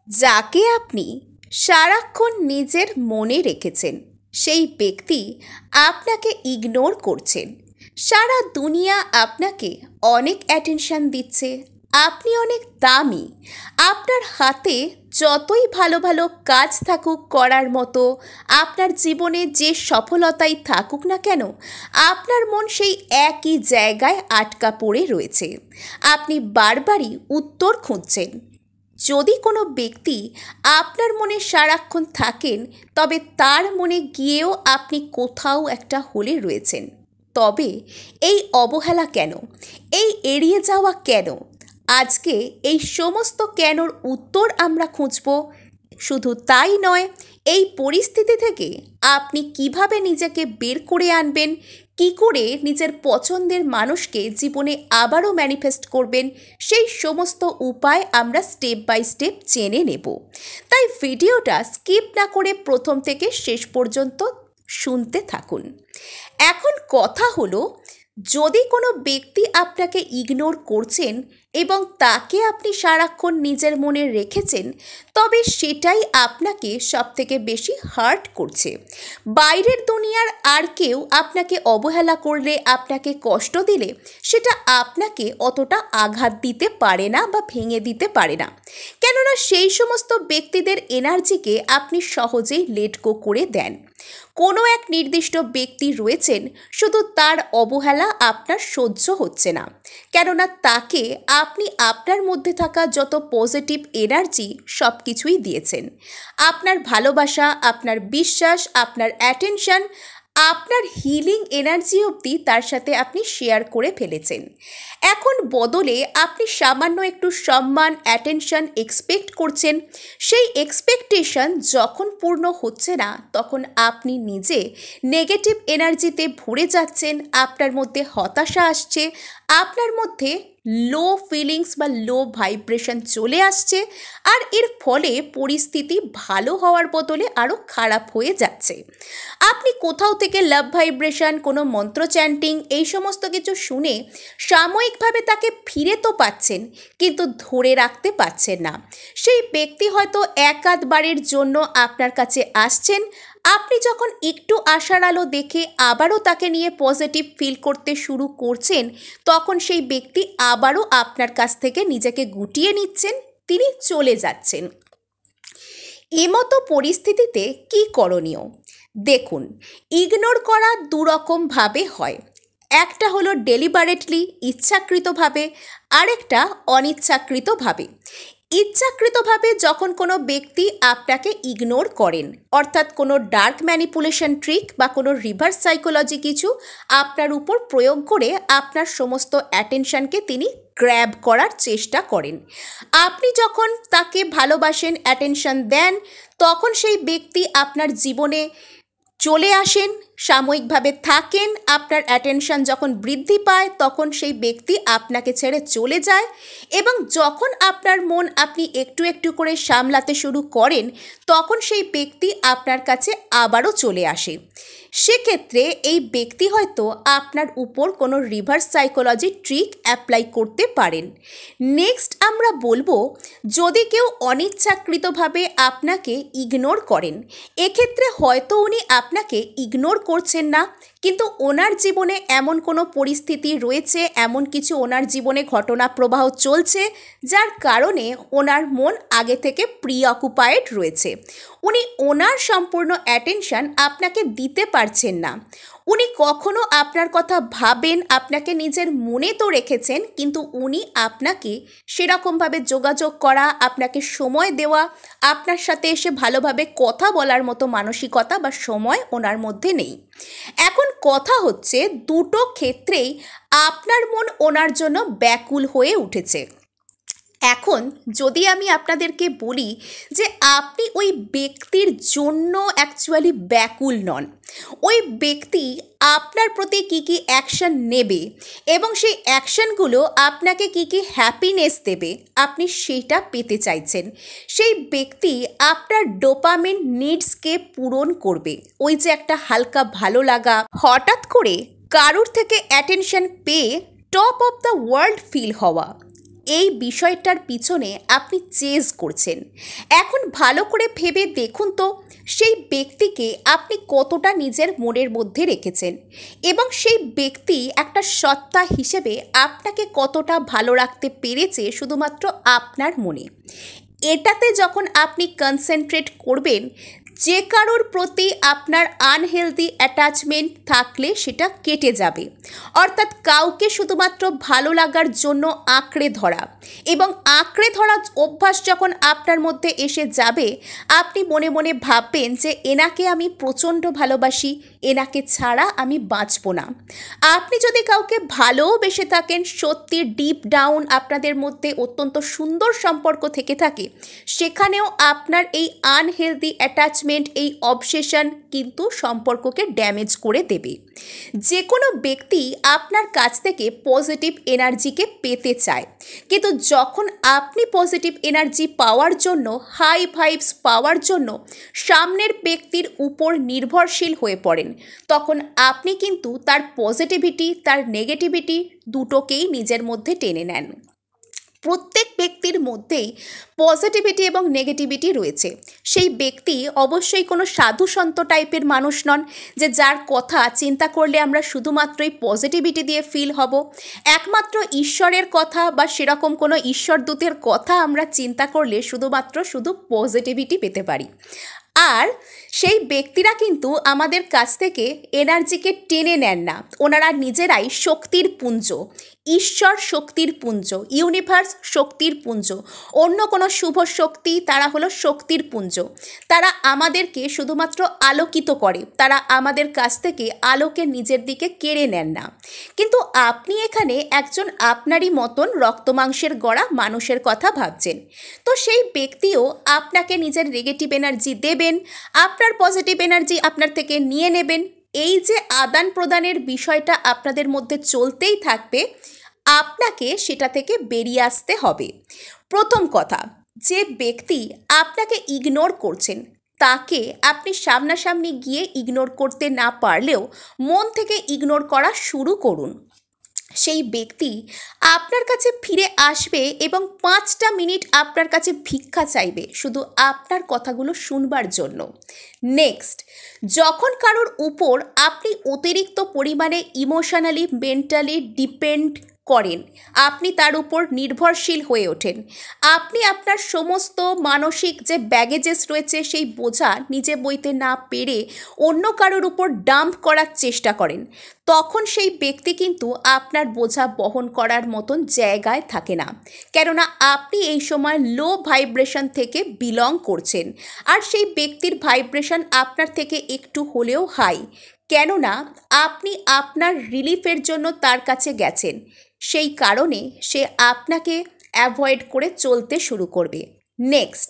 যাকে আপনি সারাক্ষণ নিজের মনে রেখেছেন সেই ব্যক্তি আপনাকে ইগনোর করছেন। সারা দুনিয়া আপনাকে অনেক অ্যাটেনশন দিচ্ছে, আপনি অনেক দামি। আপনার হাতে যতই ভালো ভালো কাজ থাকুক করার মতো, আপনার জীবনে যে সফলতাই থাকুক না কেন, আপনার মন সেই একই জায়গায় আটকা পড়ে রয়েছে। আপনি বারবারই উত্তর খুঁজছেন। যদি কোনো ব্যক্তি আপনার মনে সারাক্ষণ থাকেন, তবে তার মনে গিয়েও আপনি কোথাও একটা হলে রয়েছেন। তবে এই অবহেলা কেন, এই এড়িয়ে যাওয়া কেন? আজকে এই সমস্ত কেনর উত্তর আমরা খুঁজব। শুধু তাই নয়, এই পরিস্থিতি থেকে আপনি কিভাবে নিজেকে বের করে আনবেন, কি করে নিজের পছন্দের মানুষকে জীবনে আবারও ম্যানিফেস্ট করবেন, সেই সমস্ত উপায় আমরা স্টেপ বাই স্টেপ জেনে নেব। তাই ভিডিওটা স্কিপ না করে প্রথম থেকে শেষ পর্যন্ত শুনতে থাকুন। এখন কথা হলো, যদি কোনো ব্যক্তি আপনাকে ইগনোর করছেন এবং তাকে আপনি সারাক্ষণ নিজের মনে রেখেছেন, তবে সেটাই আপনাকে সবথেকে বেশি হার্ট করছে। বাইরের দুনিয়ার আর কেউ আপনাকে অবহেলা করলে, আপনাকে কষ্ট দিলে, সেটা আপনাকে অতটা আঘাত দিতে পারে না বা ভেঙে দিতে পারে না। কেননা সেই সমস্ত ব্যক্তিদের এনার্জিকে আপনি সহজেই লেট গো করে দেন। কোনো এক নির্দিষ্ট ব্যক্তি রয়েছেন, শুধু তার অবহেলা আপনার সহ্য হচ্ছে না। কেননা তাকে আপনি আপনার মধ্যে থাকা যত পজিটিভ এনার্জি সব কিছুই দিয়েছেন। আপনার ভালোবাসা, আপনার বিশ্বাস, আপনার অ্যাটেনশন, আপনার হিলিং এনার্জি অবধি তার সাথে আপনি শেয়ার করে ফেলেছেন। এখন বদলে আপনি সামান্য একটু সম্মান, অ্যাটেনশন এক্সপেক্ট করছেন। সেই এক্সপেকটেশন যখন পূর্ণ হচ্ছে না, তখন আপনি নিজে নেগেটিভ এনার্জিতে ভরে যাচ্ছেন। আপনার মধ্যে হতাশা আসছে, আপনার মধ্যে লো ফিলিংস বা লো ভাইব্রেশন চলে আসছে, আর এর ফলে পরিস্থিতি ভালো হওয়ার বদলে আরও খারাপ হয়ে যাচ্ছে। আপনি কোথাও থেকে লাভ ভাইব্রেশন, কোনো মন্ত্র চ্যান্টিং, এই সমস্ত কিছু শুনে সাময়িকভাবে তাকে ফিরে তো পাচ্ছেন, কিন্তু ধরে রাখতে পারছেন না। সেই ব্যক্তি হয়তো এক আধবারের জন্য আপনার কাছে আসছেন। আপনি যখন একটু আশার আলো দেখে আবারও তাকে নিয়ে পজিটিভ ফিল করতে শুরু করছেন, তখন সেই ব্যক্তি আবারও আপনার কাছ থেকে নিজেকে গুটিয়ে নিচ্ছেন, তিনি চলে যাচ্ছেন। এমতো পরিস্থিতিতে কি করণীয়? দেখুন, ইগনোর করা দুরকমভাবে হয়। একটা হলো ডেলিবারেটলি, ইচ্ছাকৃতভাবে, আরেকটা অনিচ্ছাকৃতভাবে। ইচ্ছাকৃতভাবে যখন কোনো ব্যক্তি আপনাকে ইগনোর করেন, অর্থাৎ কোনো ডার্ক ম্যানিপুলেশন ট্রিক বা কোনো রিভার্স সাইকোলজি কিছু আপনার উপর প্রয়োগ করে আপনার সমস্ত অ্যাটেনশনকে তিনি গ্র্যাব করার চেষ্টা করেন। আপনি যখন তাকে ভালোবাসেন, অ্যাটেনশন দেন, তখন সেই ব্যক্তি আপনার জীবনে চলে আসেন, সাময়িকভাবে থাকেন। আপনার অ্যাটেনশন যখন বৃদ্ধি পায়, তখন সেই ব্যক্তি আপনাকে ছেড়ে চলে যায়। এবং যখন আপনার মন আপনি একটু একটু করে সামলাতে শুরু করেন, তখন সেই ব্যক্তি আপনার কাছে আবারও চলে আসে। সেক্ষেত্রে এই ব্যক্তি হয়তো আপনার উপর কোনো রিভার্স সাইকোলজি ট্রিক অ্যাপ্লাই করতে পারেন। নেক্সট আমরা বলবো, যদি কেউ অনিচ্ছাকৃতভাবে আপনাকে ইগনোর করেন, এক্ষেত্রে হয়তো উনি আপনাকে ইগনোর করছেন না, কিন্তু ওনার জীবনে এমন কোনো পরিস্থিতি রয়েছে, এমন কিছু ওনার জীবনে ঘটনা প্রবাহ চলছে, যার কারণে ওনার মন আগে থেকে প্রিঅকুপায়েড রয়েছে। উনি ওনার সম্পূর্ণ অ্যাটেনশন আপনাকে দিতে পারছেন না। উনি কখনো আপনার কথা ভাবেন, আপনাকে নিজের মনে তো রেখেছেন, কিন্তু উনি আপনাকে সেরকমভাবে যোগাযোগ করা, আপনাকে সময় দেওয়া, আপনার সাথে এসে ভালোভাবে কথা বলার মতো মানসিকতা বা সময় ওনার মধ্যে নেই। এখন কথা হচ্ছে, দুটো ক্ষেত্রেই আপনার মন ওনার জন্য ব্যাকুল হয়ে উঠেছে। এখন যদি আমি আপনাদেরকে বলি যে আপনি ওই ব্যক্তির জন্য অ্যাকচুয়ালি ব্যাকুল নন, ওই ব্যক্তি আপনার প্রতি কী কী অ্যাকশন নেবে এবং সেই অ্যাকশনগুলো আপনাকে কী কী হ্যাপিনেস দেবে, আপনি সেটা পেতে চাইছেন। সেই ব্যক্তি আপনার ডোপামিন নিডসকে পূরণ করবে। ওই যে একটা হালকা ভালো লাগা, হঠাৎ করে কারুর থেকে অ্যাটেনশন পেয়ে top of the world feel হওয়া, এই বিষয়টার পিছনে আপনি চেজ করছেন। এখন ভালো করে ভেবে দেখুন তো সেই ব্যক্তিকে আপনি কতটা নিজের মনের মধ্যে রেখেছেন এবং সেই ব্যক্তি একটা সত্তা হিসেবে আপনাকে কতটা ভালো রাখতে পেরেছে শুধুমাত্র আপনার মনে। এটাতে যখন আপনি কনসেন্ট্রেট করবেন, যে কারোর প্রতি আপনার আনহেলদি অ্যাটাচমেন্ট থাকলে সেটা কেটে যাবে। অর্থাৎ কাউকে শুধুমাত্র ভালো লাগার জন্য আঁকড়ে ধরা এবং আঁকড়ে ধরা অভ্যাস যখন আপনার মধ্যে এসে যাবে, আপনি মনে মনে ভাববেন যে এনাকে আমি প্রচণ্ড ভালোবাসি, এনাকে ছাড়া আমি বাঁচব না। আপনি যদি কাউকে ভালোও বেসে থাকেন, সত্যি ডিপ ডাউন আপনাদের মধ্যে অত্যন্ত সুন্দর সম্পর্ক থেকে থাকে, সেখানেও আপনার এই আনহেলদি অ্যাটাচমেন্ট, এই অবসেশন কিন্তু সম্পর্ককে ড্যামেজ করে দেবে। যে কোনো ব্যক্তি আপনার কাছ থেকে পজিটিভ এনার্জিকে পেতে চায়, কিন্তু যখন আপনি পজিটিভ এনার্জি পাওয়ার জন্য, হাই ভাইবস পাওয়ার জন্য সামনের ব্যক্তির উপর নির্ভরশীল হয়ে পড়েন, তখন আপনি কিন্তু তার পজিটিভিটি, তার নেগেটিভিটি দুটোকেই নিজের মধ্যে টেনে নেন। প্রত্যেক ব্যক্তির মধ্যেই পজিটিভিটি এবং নেগেটিভিটি রয়েছে। সেই ব্যক্তি অবশ্যই কোনো সাধু সন্ত টাইপের মানুষ নন, যে যার কথা চিন্তা করলে আমরা শুধুমাত্রই পজিটিভিটি দিয়ে ফিল হব। একমাত্র ঈশ্বরের কথা বা সেরকম কোনো ঈশ্বরদূতের কথা আমরা চিন্তা করলে শুধু পজিটিভিটি পেতে পারি। আর সেই ব্যক্তিরা কিন্তু আমাদের কাছ থেকে এনার্জিকে টেনে নেন না, ওনারা নিজেরাই শক্তির পুঞ্জ, ঈশ্বর শক্তির পুঞ্জ, ইউনিভার্স শক্তির পুঞ্জ, অন্য কোনো শুভ শক্তি, তারা হলো শক্তির পুঞ্জ। তারা আমাদেরকে শুধুমাত্র আলোকিত করে, তারা আমাদের কাছ থেকে আলোকে নিজের দিকে কেড়ে নেন না। কিন্তু আপনি এখানে একজন আপনারই মতন রক্তমাংসের গড়া মানুষের কথা ভাবছেন, তো সেই ব্যক্তিও আপনাকে নিজের নেগেটিভ এনার্জি দেবেন, আপনার পজিটিভ এনার্জি আপনার থেকে নিয়ে নেবেন। এই যে আদান প্রদানের বিষয়টা আপনাদের মধ্যে চলতেই থাকবে, আপনাকে সেটা থেকে বেরিয়ে আসতে হবে। প্রথম কথা, যে ব্যক্তি আপনাকে ইগনোর করছেন তাকে আপনি সামনাসামনি গিয়ে ইগনোর করতে না পারলেও মন থেকে ইগনোর করা শুরু করুন। সেই ব্যক্তি আপনার কাছে ফিরে আসবে এবং 5টা মিনিট আপনার কাছে ভিক্ষা চাইবে শুধু আপনার কথাগুলো শুনবার জন্য। নেক্সট, যখন কারোর উপর আপনি অতিরিক্ত পরিমাণে ইমোশনালি, মেন্টালি ডিপেন্ড করেন, আপনি তার উপর নির্ভরশীল হয়ে ওঠেন, আপনি আপনার সমস্ত মানসিক যে ব্যাগেজেস রয়েছে সেই বোঝা নিজে বইতে না পেরে অন্য কারোর উপর ডাম্প করার চেষ্টা করেন, তখন সেই ব্যক্তি কিন্তু আপনার বোঝা বহন করার মতন জায়গায় থাকে না। কেননা আপনি এই সময় লো ভাইব্রেশন থেকে বিলং করছেন, আর সেই ব্যক্তির ভাইব্রেশন আপনার থেকে একটু হলেও হাই। কেননা আপনি আপনার রিলিফের জন্য তার কাছে গেছেন, সেই কারণে সে আপনাকে অ্যাভয়েড করে চলতে শুরু করবে। নেক্সট,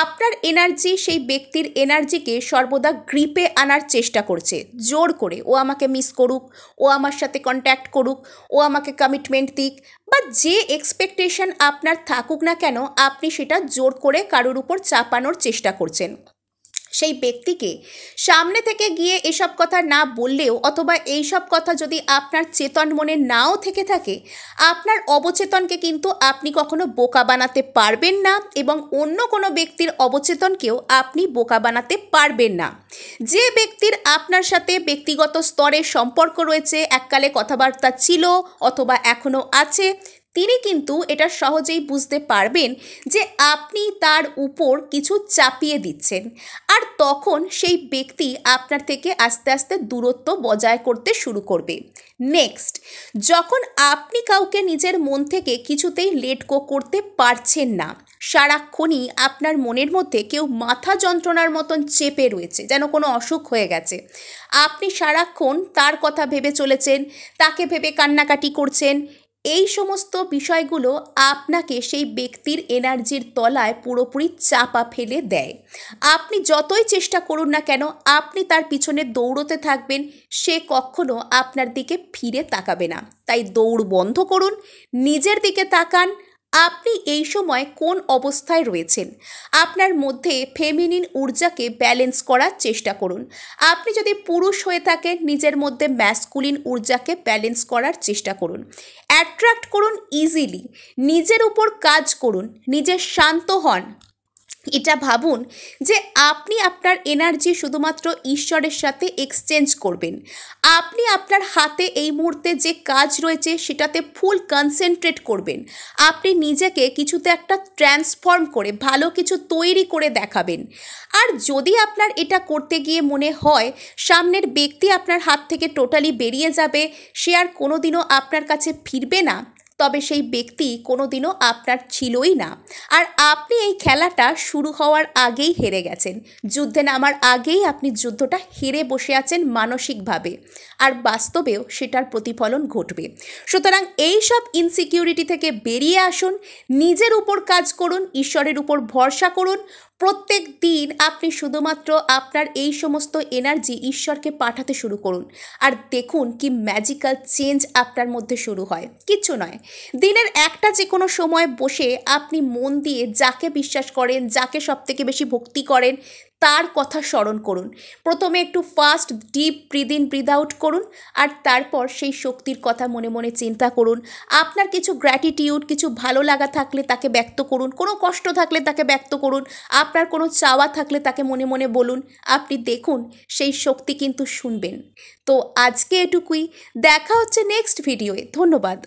আপনার এনার্জি সেই ব্যক্তির এনার্জিকে সর্বদা গ্রিপে আনার চেষ্টা করছে, জোর করে। ও আমাকে মিস করুক, ও আমার সাথে কন্ট্যাক্ট করুক, ও আমাকে কমিটমেন্ট দিক, বা যে এক্সপেকটেশন আপনার থাকুক না কেন, আপনি সেটা জোর করে কারোর উপর চাপানোর চেষ্টা করছেন। সেই ব্যক্তিকে সামনে থেকে গিয়ে এসব কথা না বললেও, অথবা এই সব কথা যদি আপনার চেতন মনে নাও থেকে থাকে, আপনার অবচেতনকে কিন্তু আপনি কখনো বোকা বানাতে পারবেন না, এবং অন্য কোনো ব্যক্তির অবচেতনকেও আপনি বোকা বানাতে পারবেন না। যে ব্যক্তির আপনার সাথে ব্যক্তিগত স্তরে সম্পর্ক রয়েছে, এককালে কথাবার্তা ছিল অথবা এখনও আছে, তিনি কিন্তু এটা সহজেই বুঝতে পারবেন যে আপনি তার উপর কিছু চাপিয়ে দিচ্ছেন, আর তখন সেই ব্যক্তি আপনার থেকে আস্তে আস্তে দূরত্ব বজায় করতে শুরু করবে। নেক্সট, যখন আপনি কাউকে নিজের মন থেকে কিছুতেই লেট গো করতে পারছেন না, সারাক্ষণই আপনার মনের মধ্যে কেউ মাথা যন্ত্রণার মতন চেপে রয়েছে, যেন কোনো অসুখ হয়ে গেছে, আপনি সারাক্ষণ তার কথা ভেবে চলেছেন, তাকে ভেবে কান্নাকাটি করছেন, এই সমস্ত বিষয়গুলো আপনাকে সেই ব্যক্তির এনার্জির তলায় পুরোপুরি চাপা ফেলে দেয়। আপনি যতই চেষ্টা করুন না কেন, আপনি তার পিছনে দৌড়তে থাকবেন, সে কখনো আপনার দিকে ফিরে তাকাবে না। তাই দৌড় বন্ধ করুন, নিজের দিকে তাকান, আপনি এই সময় কোন অবস্থায় রয়েছেন। আপনার মধ্যে ফেমিনিন ঊর্জাকে ব্যালেন্স করার চেষ্টা করুন। আপনি যদি পুরুষ হয়ে থাকেন, নিজের মধ্যে ম্যাসকুলিন ঊর্জাকে ব্যালেন্স করার চেষ্টা করুন। অ্যাট্রাক্ট করুন ইজিলি, নিজের উপর কাজ করুন, নিজে শান্ত হন। এটা ভাবুন যে আপনি আপনার এনার্জি শুধুমাত্র ঈশ্বরের সাথে এক্সচেঞ্জ করবেন। আপনি আপনার হাতে এই মুহূর্তে যে কাজ রয়েছে সেটাতে ফুল কনসেন্ট্রেট করবেন। আপনি নিজেকে কিছুতে একটা ট্রান্সফর্ম করে ভালো কিছু তৈরি করে দেখাবেন। আর যদি আপনার এটা করতে গিয়ে মনে হয় সামনের ব্যক্তি আপনার হাত থেকে টোটালি বেরিয়ে যাবে, সে আর কোনোদিনও আপনার কাছে ফিরবে না, তবে সেই ব্যক্তি কোনোদিনও আপনার ছিলই না। আর আপনি এই খেলাটা শুরু হওয়ার আগেই হেরে গেছেন। যুদ্ধে নামার আগেই আপনি যুদ্ধটা হেরে বসে আছেন মানসিকভাবে, আর বাস্তবেও সেটার প্রতিফলন ঘটবে। সুতরাং এই সব ইনসিকিউরিটি থেকে বেরিয়ে আসুন, নিজের উপর কাজ করুন, ঈশ্বরের উপর ভরসা করুন। প্রত্যেক দিন আপনি শুধুমাত্র আপনার এই সমস্ত এনার্জি ঈশ্বরকে পাঠাতে শুরু করুন, আর দেখুন কি ম্যাজিক্যাল চেঞ্জ আপনার মধ্যে শুরু হয়। কিচ্ছু নয়, দিনের একটা যে কোনো সময় বসে আপনি মন দিয়ে যাকে বিশ্বাস করেন, যাকে সবথেকে বেশি ভক্তি করেন, তার কথা স্মরণ করুন। প্রথমে একটু fast deep breathe in breathe out করুন, আর তারপর সেই শক্তির কথা মনে মনে চিন্তা করুন। আপনার কিছু গ্র্যাটিটিউড, কিছু ভালো লাগা থাকলে তাকে ব্যক্ত করুন, কোনো কষ্ট থাকলে তাকে ব্যক্ত করুন, আপনার কোনো চাওয়া থাকলে তাকে মনে মনে বলুন। আপনি দেখুন সেই শক্তি কিন্তু শুনবেন। তো আজকে এটুকুই, দেখা হচ্ছে নেক্সট ভিডিওয়ে। ধন্যবাদ।